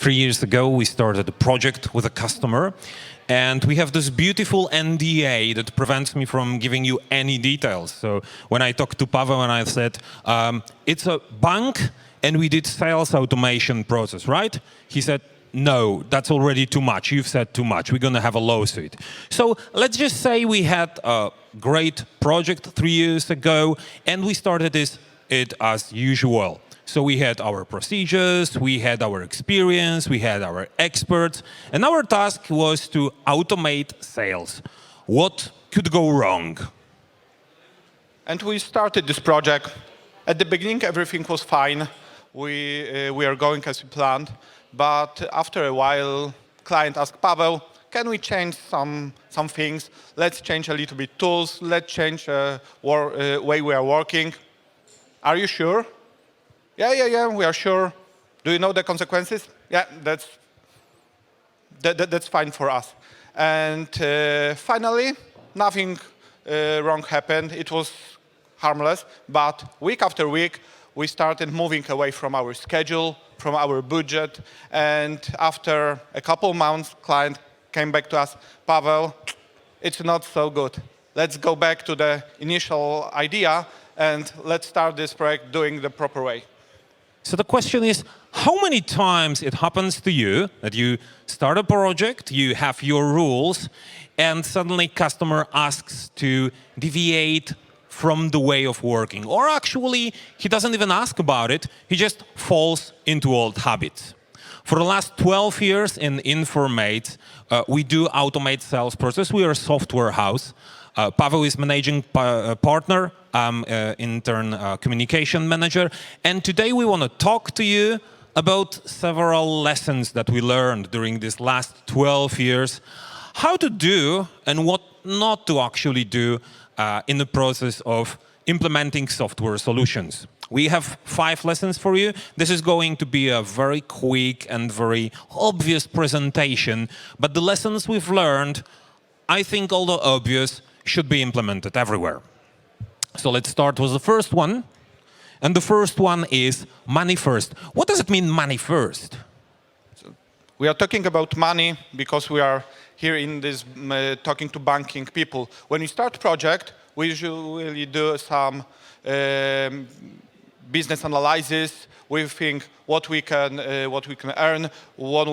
3 years ago, we started a project with a customer, and we have this beautiful NDA that prevents me from giving you any details. So when I talked to Pavel and I said, it's a bank and we did sales automation process, right? He said, no, that's already too much. You've said too much. We're going to have a lawsuit. So let's just say we had a great project 3 years ago, and we started it as usual. So we had our procedures, we had our experience, we had our experts, and our task was to automate sales. What could go wrong? And we started this project. At the beginning, everything was fine. We are going as we planned. But after a while, client asked, Pavel, can we change some things? Let's change a little bit tools. Let's change way we are working. Are you sure? Yeah, we are sure. Do you know the consequences? Yeah, that's fine for us. And finally, nothing wrong happened. It was harmless. But week after week, we started moving away from our schedule, from our budget. And after a couple of months, client came back to us, Pavel, it's not so good. Let's go back to the initial idea and let's start this project doing the proper way. So the question is, how many times it happens to you that you start a project, you have your rules, and suddenly customer asks to deviate from the way of working? Or actually, he doesn't even ask about it, he just falls into old habits. For the last 12 years in Informate, we do automate sales process. We are a software house. Pavel is managing partner, intern communication manager. And today we want to talk to you about several lessons that we learned during this last 12 years. How to do and what not to actually do in the process of implementing software solutions. We have 5 lessons for you. This is going to be a very quick and very obvious presentation. But the lessons we've learned, I think, although obvious, should be implemented everywhere. So let's start with the first one. And the first one is money first. What does it mean, money first? So we are talking about money because we are here in this talking to banking people. When we start project, we usually do some business analysis. We think what we can earn, what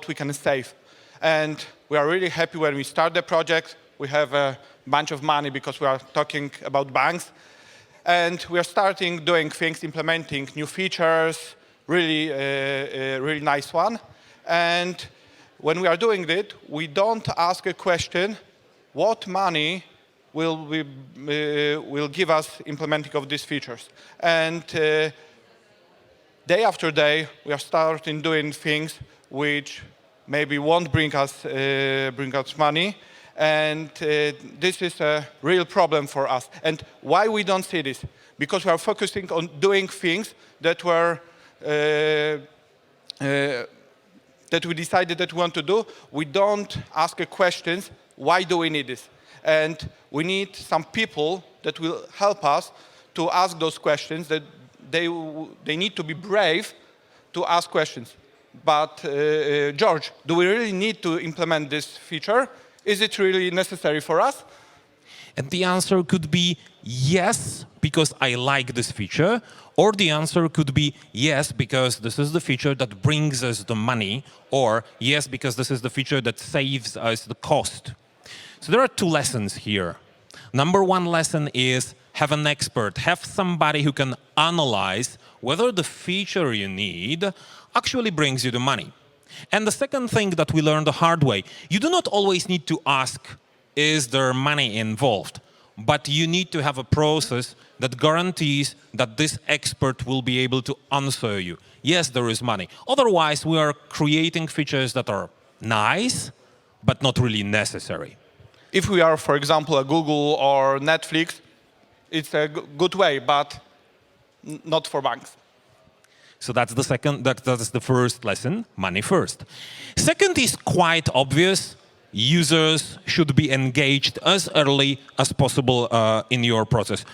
we can save. And we are really happy when we start the project. We have a bunch of money because we are talking about banks. And we are starting doing things, implementing new features, really nice one. And when we are doing it, we don't ask a question, what money will give us implementing of these features. And day after day, we are starting doing things which maybe won't bring us money. And this is a real problem for us. And why we don't see this? Because we are focusing on doing things that we decided that we want to do. We don't ask questions, why do we need this? And we need some people that will help us to ask those questions, that they need to be brave to ask questions. But George, do we really need to implement this feature? Is it really necessary for us? And the answer could be yes, because I like this feature, or the answer could be yes, because this is the feature that brings us the money, or yes, because this is the feature that saves us the cost. So there are 2 lessons here. Number 1 lesson is have an expert, have somebody who can analyze whether the feature you need actually brings you the money. And the second thing that we learned the hard way, you do not always need to ask, is there money involved? But you need to have a process that guarantees that this expert will be able to answer you. Yes, there is money. Otherwise, we are creating features that are nice, but not really necessary. If we are, for example, a Google or Netflix, it's a good way, but not for banks. So that's the second, that is the first lesson, money first. Second is quite obvious. Users should be engaged as early as possible in your process.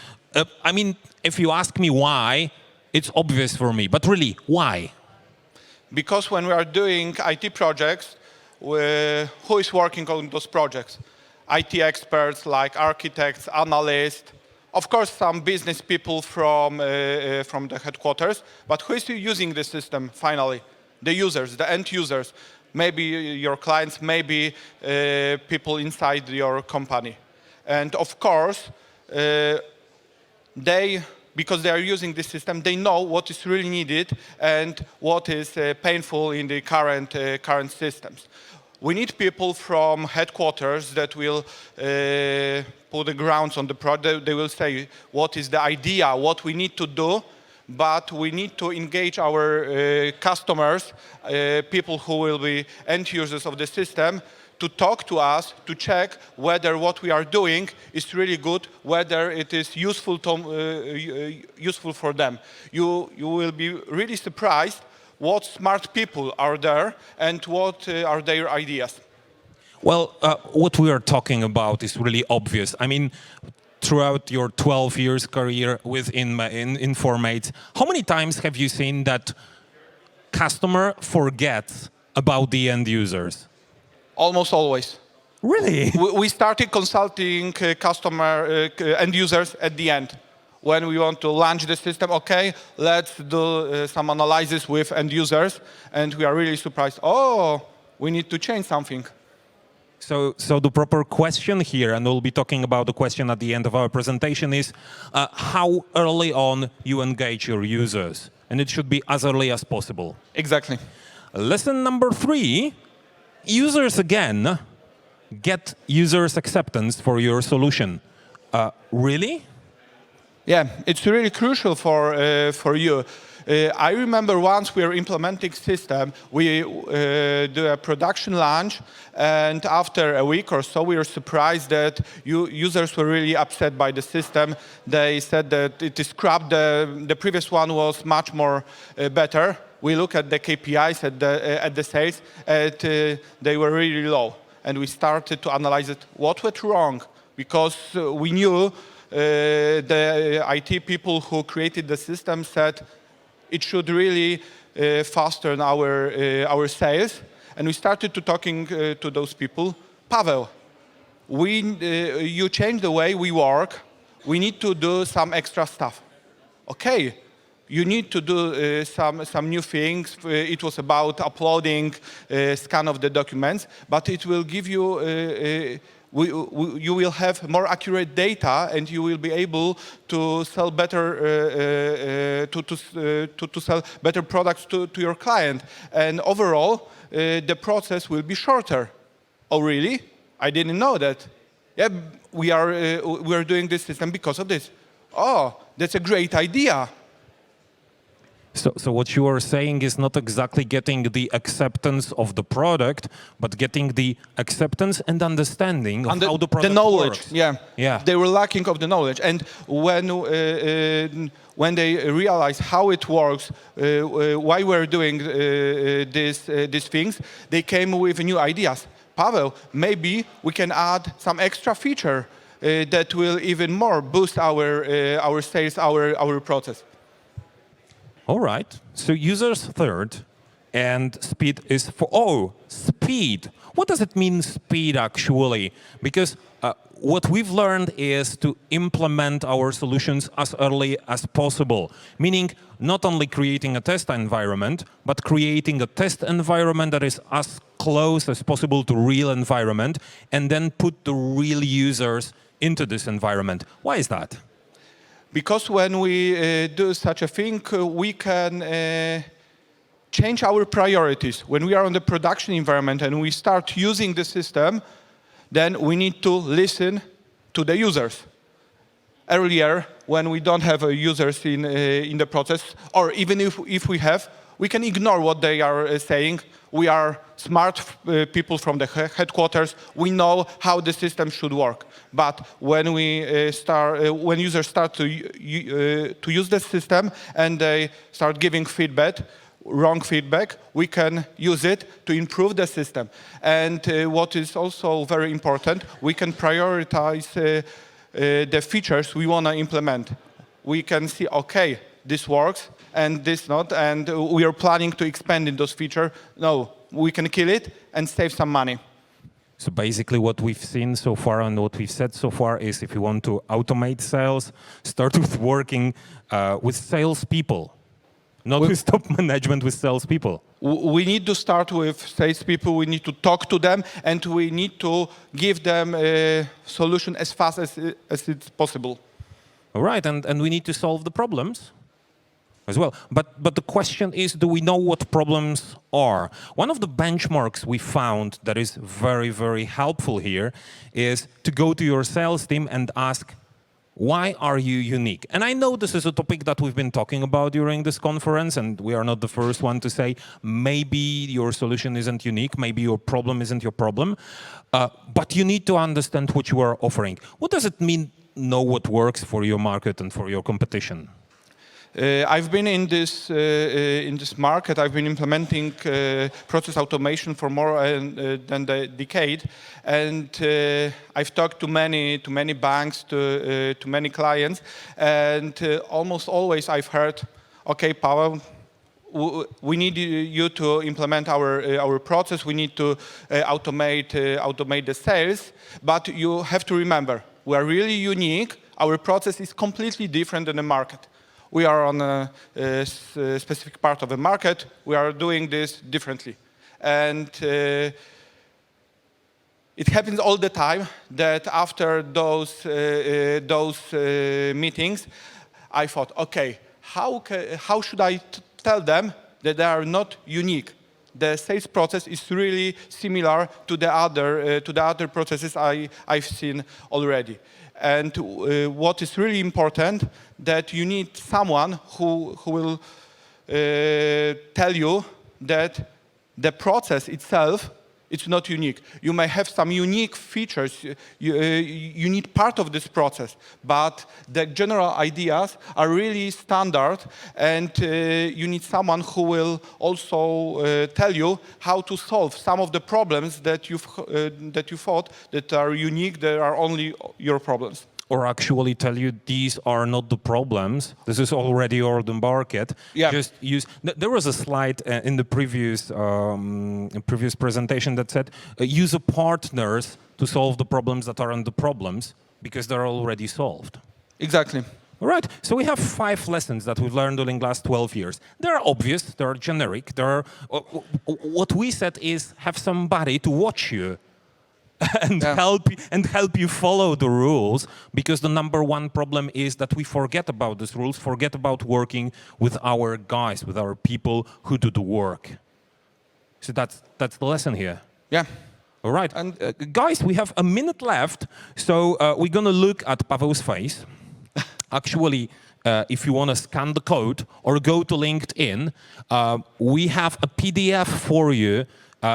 I mean, if you ask me why, it's obvious for me, but really, why? Because when we are doing IT projects, who is working on those projects? IT experts like architects, analysts, of course some business people from the headquarters, but who is using the system finally? The users, the end users. Maybe your clients, maybe people inside your company. And of course, because they are using this system, they know what is really needed and what is painful in the current systems. We need people from headquarters that will put the grounds on the project. They will say what is the idea, what we need to do, but we need to engage our customers, people who will be end users of the system, to talk to us, to check whether what we are doing is really good, whether it is useful for them. You will be really surprised what smart people are there and what are their ideas. Well, what we are talking about is really obvious. I mean, throughout your 12 years career within Informate, how many times have you seen that customer forgets about the end users? Almost always. Really? We started consulting customer end users at the end. When we want to launch the system, okay, let's do some analysis with end users, and we are really surprised, oh, we need to change something. So the proper question here, and we'll be talking about the question at the end of our presentation, is how early on you engage your users. And it should be as early as possible. Exactly. Lesson number 3, users again get users' acceptance for your solution. Really? Yeah, it's really crucial for you. I remember once we were implementing system, we do a production launch, and after a week or so, we were surprised that users were really upset by the system. They said that it is crap. The previous one was much more better. We look at the KPIs at the sales, and they were really low. And we started to analyze it. What went wrong? Because we knew the IT people who created the system said it should really fasten our sales. And we started to talking to those people. Pavel, you changed the way we work. We need to do some extra stuff. Okay, you need to do some new things. It was about uploading scan of the documents, but it will give you you will have more accurate data, and you will be able to sell better to sell better products to your client. And overall, the process will be shorter. Oh, really? I didn't know that. Yeah, we are doing this system because of this. Oh, that's a great idea. So what you are saying is not exactly getting the acceptance of the product, but getting the acceptance and understanding of how the product knowledge works. Yeah. They were lacking of the knowledge, and when they realize how it works, why we're doing these things, they came with new ideas. Pavel, maybe we can add some extra feature that will even more boost our sales, our process. All right. So users third, and speed is for. Oh, speed. What does it mean, speed, actually? Because what we've learned is to implement our solutions as early as possible, meaning not only creating a test environment, but creating a test environment that is as close as possible to real environment, and then put the real users into this environment. Why is that? Because when we do such a thing, we can change our priorities. When we are on the production environment and we start using the system, then we need to listen to the users. Earlier, when we don't have users in the process, or even if we have, we can ignore what they are saying. We are smart people from the headquarters. We know how the system should work. But when when users start to use the system and they start giving feedback, wrong feedback, we can use it to improve the system. And what is also very important, we can prioritize the features we want to implement. We can see, okay, this works, and this not, and we are planning to expand in those features. No, we can kill it and save some money. So basically what we've seen so far and what we've said so far is if you want to automate sales, start with working with salespeople, not with top management, with salespeople. We need to start with salespeople, we need to talk to them, and we need to give them a solution as fast as it's possible. All right, and we need to solve the problems as well. But the question is, do we know what problems are? One of the benchmarks we found that is very, very helpful here is to go to your sales team and ask, why are you unique? And I know this is a topic that we've been talking about during this conference, and we are not the first one to say, maybe your solution isn't unique, maybe your problem isn't your problem, but you need to understand what you are offering. What does it mean, know what works for your market and for your competition? I've been in this market. I've been implementing process automation for more than a decade, and I've talked to many banks, to many clients, and almost always I've heard, "Okay, Paweł, we need you to implement our process. We need to automate the sales, but you have to remember, we are really unique. Our process is completely different than the market. We are on a specific part of the market. We are doing this differently." And it happens all the time that after those meetings, I thought, okay, how should I tell them that they are not unique? The sales process is really similar to the other processes I've seen already. And what is really important, that you need someone who will tell you that the process itself, it's not unique. You may have some unique features, you need part of this process, but the general ideas are really standard, and you need someone who will also tell you how to solve some of the problems that you thought that are unique, that are only your problems. Or actually tell you these are not the problems. This is already on the market. Yeah. Just use. There was a slide in the previous presentation that said use partners to solve the problems that aren't the problems because they're already solved. Exactly. All right. So we have 5 lessons that we've learned during the last 12 years. They're obvious. They're generic. They're what we said is have somebody to watch you. And help you follow the rules, because the #1 problem is that we forget about these rules, forget about working with our guys, with our people who do the work. So that's the lesson here. Yeah. All right. And guys, we have a minute left, so we're gonna look at Paweł's face. Actually, if you want to scan the code or go to LinkedIn, we have a PDF for you.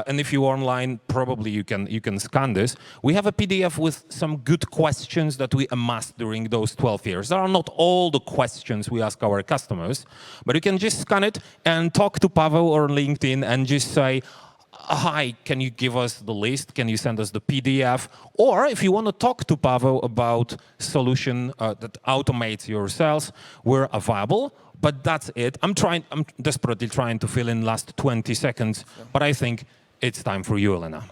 And if you're online, probably you can scan this. We have a PDF with some good questions that we amassed during those 12 years. There are not all the questions we ask our customers, but you can just scan it and talk to Paweł or LinkedIn and just say, "Hi, can you give us the list? Can you send us the PDF?" Or if you want to talk to Paweł about solution that automates your sales, we're available. But that's it. I'm desperately trying to fill in last 20 seconds, but I think it's time for you, Elena.